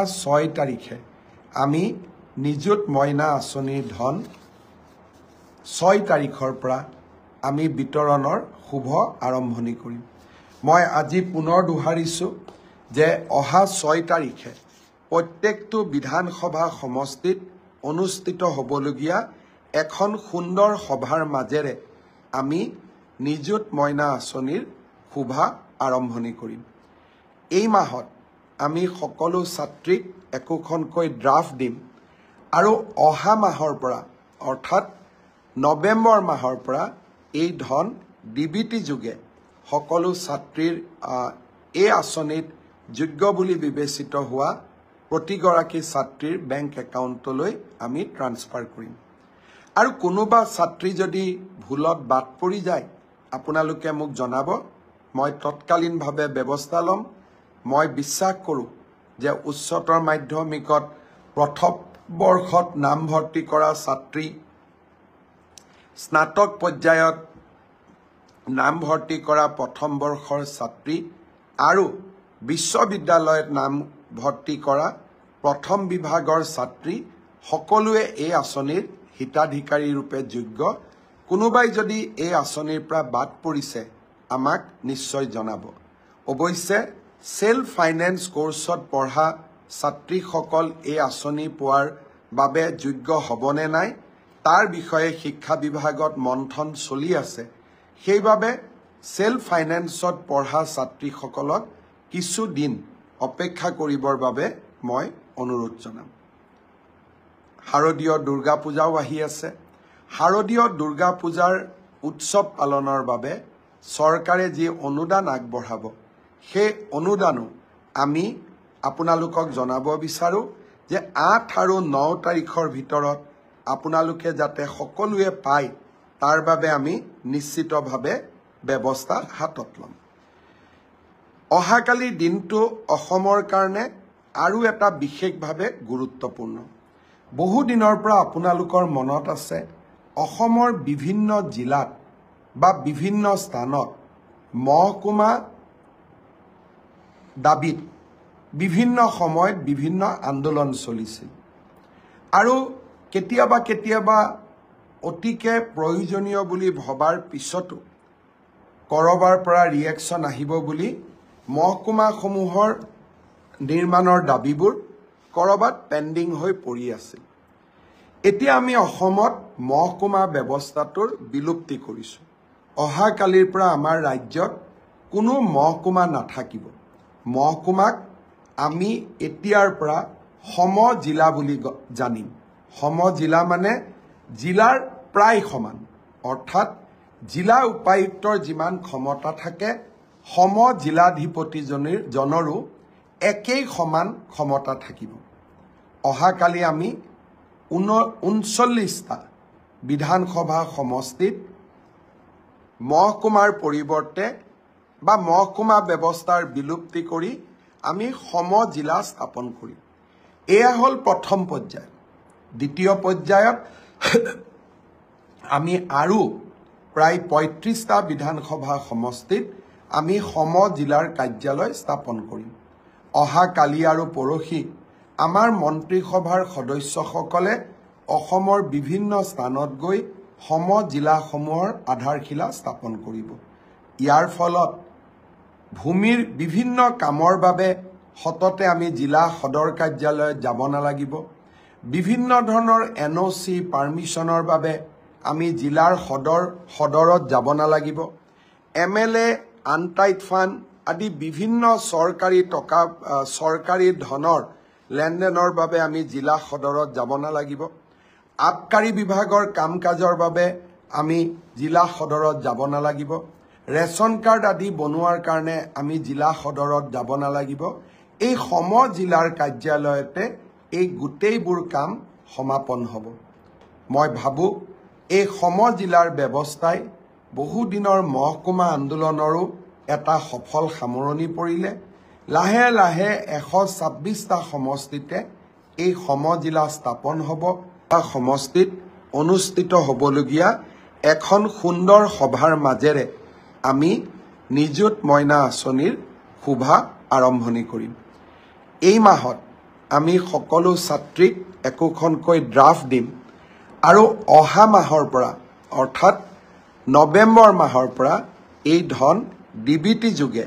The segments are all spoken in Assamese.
6 তাৰিখে আমি নিযুত মইনা আঁচনিৰ ধন 6 তাৰিখৰ পৰা আমি বিতৰণৰ শুভ আৰম্ভণি কৰিম। মই আজি পুনৰ দোহাৰিছো যে অহা 6 তাৰিখে প্ৰত্যেকটো বিধানসভা সমষ্টিত অনুষ্ঠিত হ'বলগীয়া এখন সুন্দৰ সভাৰ মাজেৰে আমি নিযুত মইনা আঁচনিৰ শুভ আৰম্ভণি কৰিম। এই মাহত আমি সকলো ছাত্ৰীক একোখনকৈ ড্ৰাফট দিম আৰু অহা মাহৰ পৰা অৰ্থাৎ নৱেম্বৰ মাহৰ পৰা এই ধন ডিবিটি যোগে সকলো ছাত্ৰীৰ এই আঁচনিত যোগ্য বুলি বিবেচিত হোৱা প্ৰতিগৰাকী ছাত্ৰীৰ বেংক একাউণ্টলৈ আমি ট্ৰান্সফাৰ কৰিম। আৰু কোনোবা ছাত্ৰী যদি ভুলত বাদ পৰি যায় আপোনালোকে মোক জনাব, মই তৎকালীনভাৱে ব্যৱস্থা ল'ম। মই বিশ্বাস কৰোঁ যে উচ্চতৰ মাধ্যমিকত প্ৰথম বৰ্ষত নামভৰ্তি কৰা ছাত্ৰী, স্নাতক পৰ্যায়ত নামভৰ্তি কৰা প্ৰথম বৰ্ষৰ ছাত্ৰী আৰু বিশ্ববিদ্যালয়ত নামভৰ্তি কৰা প্ৰথম বিভাগৰ ছাত্ৰী সকলোৱে এই আঁচনিৰ হিতাধিকাৰী ৰূপে যোগ্য। কোনোবাই যদি এই আঁচনিৰ পৰা বাদ পৰিছে আমাক নিশ্চয় জনাব। অৱশ্যে সেল্ফ ফাইনেন্স কোৰ্সত পঢ়া ছাত্ৰীসকল এই আঁচনি পোৱাৰ বাবে যোগ্য হ'বনে নাই তাৰ বিষয়ে শিক্ষা বিভাগত মন্থন চলি আছে। সেইবাবে সেল্ফ ফাইনেন্সত পঢ়া ছাত্ৰীসকলক কিছু দিন অপেক্ষা কৰিবৰ বাবে মই অনুৰোধ জনাম। শাৰদীয় দুৰ্গা পূজাও আহি আছে। শাৰদীয় দুৰ্গা পূজাৰ উৎসৱ পালনৰ বাবে চৰকাৰে যি অনুদান আগবঢ়াব সেই অনুদানো আমি আপোনালোকক জনাব বিচাৰোঁ যে 8 আৰু 9 তাৰিখৰ ভিতৰত আপোনালোকে যাতে সকলোৱে পায় তাৰ বাবে আমি নিশ্চিতভাৱে ব্যৱস্থা হাতত ল'ম। অহাকালি দিনটো অসমৰ কাৰণে আৰু এটা বিশেষভাৱে গুৰুত্বপূৰ্ণ। বহু দিনৰ পৰা আপোনালোকৰ মনত আছে অসমৰ বিভিন্ন জিলাত বা বিভিন্ন স্থানত মহকুমা দাবীত বিভিন্ন সময়ত বিভিন্ন আন্দোলন চলিছিল আৰু কেতিয়াবা অতিকে প্ৰয়োজনীয় বুলি ভবাৰ পিছতো কৰবাৰ পৰা ৰিয়েকশ্যন আহিব বুলি মহকুমাসমূহৰ নিৰ্মাণৰ দাবীবোৰ কৰবাত পেণ্ডিং হৈ পৰি আছিল। এতিয়া আমি অসমত মহকুমা ব্যৱস্থাটোৰ বিলুপ্তি কৰিছোঁ। অহাকালিৰ পৰা আমাৰ ৰাজ্যত কোনো মহকুমা নাথাকিব। মহকুমাক আমি এতিয়াৰ পৰা সমজিলা বুলি জানিম। সমজিলা মানে জিলাৰ প্ৰায় সমান, অৰ্থাৎ জিলা উপায়ুক্তৰ যিমান ক্ষমতা থাকে সমজিলাধিপতিজনৰো একেই সমান ক্ষমতা থাকিব। অহাকালি আমি 39টা বিধানসভা সমষ্টিত মহকুমাৰ পৰিৱৰ্তে বা মহকুমা ব্যৱস্থাৰ বিলুপ্তি কৰি আমি সমজিলা স্থাপন কৰিম। এয়া হ'ল প্ৰথম পৰ্যায়। দ্বিতীয় পৰ্যায়ত আমি আৰু প্ৰায় 35টা বিধানসভা সমষ্টিত আমি সমজিলাৰ কাৰ্যালয় স্থাপন কৰিম। অহাকালি আৰু পৰহি আমাৰ মন্ত্ৰীসভাৰ সদস্যসকলে অসমৰ বিভিন্ন স্থানত গৈ সমজিলাসমূহৰ আধাৰশিলা স্থাপন কৰিব। ইয়াৰ ফলত ভূমিৰ বিভিন্ন কামৰ বাবে সততে আমি জিলা সদৰ কাৰ্যালয়ত যাব নালাগিব। বিভিন্ন ধৰণৰ NOC পাৰ্মিশ্যনৰ বাবে আমি জিলাৰ সদৰত যাব নালাগিব। MLA আনটাইড ফাণ্ড আদি বিভিন্ন চৰকাৰী ধনৰ লেনদেনৰ বাবে আমি জিলা সদৰত যাব নালাগিব। আবকাৰী বিভাগৰ কাম কাজৰ বাবে আমি জিলা সদৰত যাব নালাগিব। ৰেচন কাৰ্ড আদি বনোৱাৰ কাৰণে আমি জিলা সদৰত যাব নালাগিব। এই সমজিলাৰ কাৰ্যালয়তে এই গোটেইবোৰ কাম সমাপন হ'ব। মই ভাবোঁ এই সমজিলাৰ ব্যৱস্থাই বহুদিনৰ মহকুমা আন্দোলনৰো এটা সফল সামৰণি পৰিলে। লাহে লাহে 126টা সমষ্টিতে এই সমজিলা স্থাপন হ'ব। সমষ্টিত অনুষ্ঠিত হ'বলগীয়া এখন সুন্দৰ সভাৰ মাজেৰে আমি নিযুত মইনা আঁচনিৰ শুভ আৰম্ভণি কৰিম। এই মাহত আমি সকলো ছাত্ৰীক একোখনকৈ ড্ৰাফট দিম আৰু অহা মাহৰ পৰা অৰ্থাৎ নৱেম্বৰ মাহৰ পৰা এই ধন ডিবিটি যোগে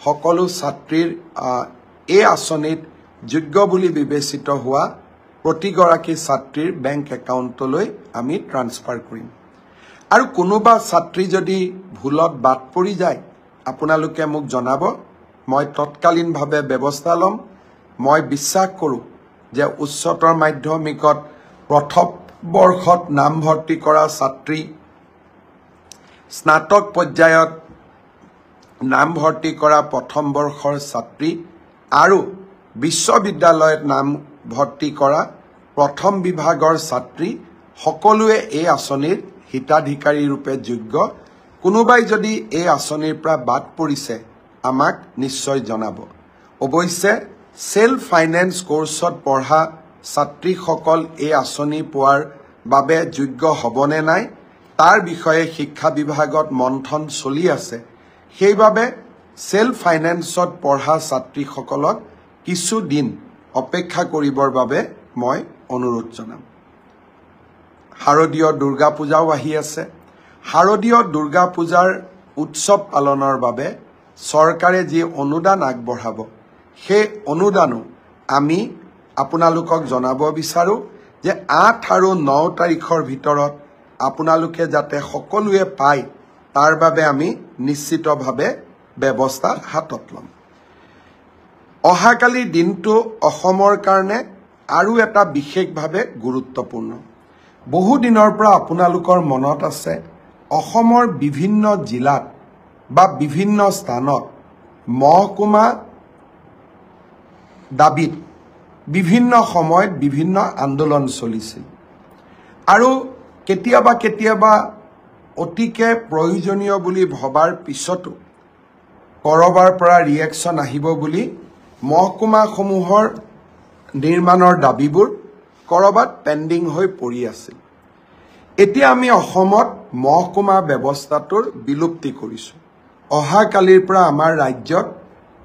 সকলো ছাত্ৰীৰ এই আঁচনিত যোগ্য বুলি বিবেচিত হোৱা প্ৰতিগৰাকী ছাত্ৰীৰ বেংক একাউণ্টলৈ আমি ট্ৰান্সফাৰ কৰিম আৰু কোনোবা ছাত্ৰী যদি ভুলত বাদ পৰি যায় আপোনালোকে মোক জনাব মই তৎকালীনভাৱে ব্যৱস্থা ল'ম মই বিশ্বাস কৰোঁ যে উচ্চতৰ মাধ্যমিকত প্ৰথম বৰ্ষত নামভৰ্তি কৰা ছাত্ৰী স্নাতক পৰ্যায়ত নামভৰ্তি কৰা প্ৰথম বৰ্ষৰ ছাত্ৰী আৰু বিশ্ববিদ্যালয়ত নামভৰ্তি কৰা প্ৰথম বিভাগৰ ছাত্ৰী সকলোৱে এই আঁচনিৰ হিতাধিকাৰী ৰূপে যোগ্য কোনোবাই যদি এই আঁচনিৰ পৰা বাদ পৰিছে আমাক নিশ্চয় জনাব অৱশ্যে সেল্ফ ফাইনেন্স কোৰ্সত পঢ়া ছাত্ৰীসকল এই আঁচনি পোৱাৰ বাবে যোগ্য হ'বনে নাই তাৰ বিষয়ে শিক্ষা বিভাগত মন্থন চলি আছে সেইবাবে সেল্ফ ফাইনেন্সত পঢ়া ছাত্ৰীসকলক কিছু দিন অপেক্ষা কৰিবৰ বাবে মই অনুৰোধ জনাম শাৰদীয় দুৰ্গা পূজাও আহি আছে শাৰদীয় দুৰ্গা পূজাৰ উৎসৱ পালনৰ বাবে চৰকাৰে যি অনুদান আগবঢ়াব সেই অনুদানো আমি আপোনালোকক জনাব বিচাৰো যে 8 আৰু 9 তাৰিখৰ ভিতৰত আপোনালোকে যাতে সকলোৱে পায় তাৰ বাবে আমি নিশ্চিতভাৱে ব্যৱস্থা হাতত ল'ম অহাকালি দিনটো অসমৰ কাৰণে আৰু এটা বিশেষভাৱে গুৰুত্বপূৰ্ণ বহু দিনৰ পৰা আপোনালোকৰ মনত আছে অসমৰ বিভিন্ন জিলাত বা বিভিন্ন স্থানত মহকুমা দাবীত বিভিন্ন সময়ত বিভিন্ন আন্দোলন চলিছিল আৰু কেতিয়াবা অতিকে প্ৰয়োজনীয় বুলি ভবাৰ পিছতো কৰবাৰ পৰা ৰিয়েকশ্যন আহিব বুলি মহকুমাসমূহৰ নিৰ্মাণৰ দাবীবোৰ কৰবাত পেণ্ডিং হৈ পৰি আছিল এতিয়া আমি অসমত মহকুমা ব্যৱস্থাটোৰ বিলুপ্তি কৰিছো অহাকালিৰ পৰা আমাৰ ৰাজ্যত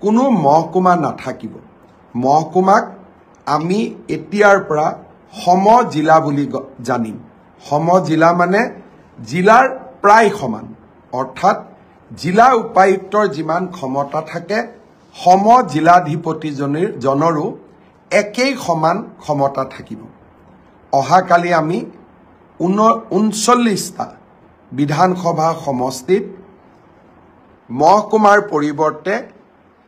কোনো মহকুমা নাথাকিব মহকুমাক আমি এতিয়াৰ পৰা সম জিলা বুলি জানিম সম জিলা মানে জিলাৰ প্ৰায় সমান অৰ্থাৎ জিলা উপায়ুক্তৰ যিমান ক্ষমতা থাকে সম জিলাধিপতিজনৰো একেই সমান ক্ষমতা থাকিব অহাকালি আমি 39টা বিধানসভা সমষ্টিত মহকুমাৰ পৰিৱৰ্তে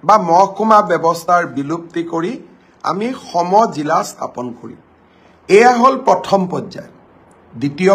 বা মহকুমা ব্যৱস্থাৰ বিলুপ্তি কৰি আমি সম জিলা স্থাপন কৰিম এয়া হ'ল প্ৰথম পৰ্যায় দ্বিতীয়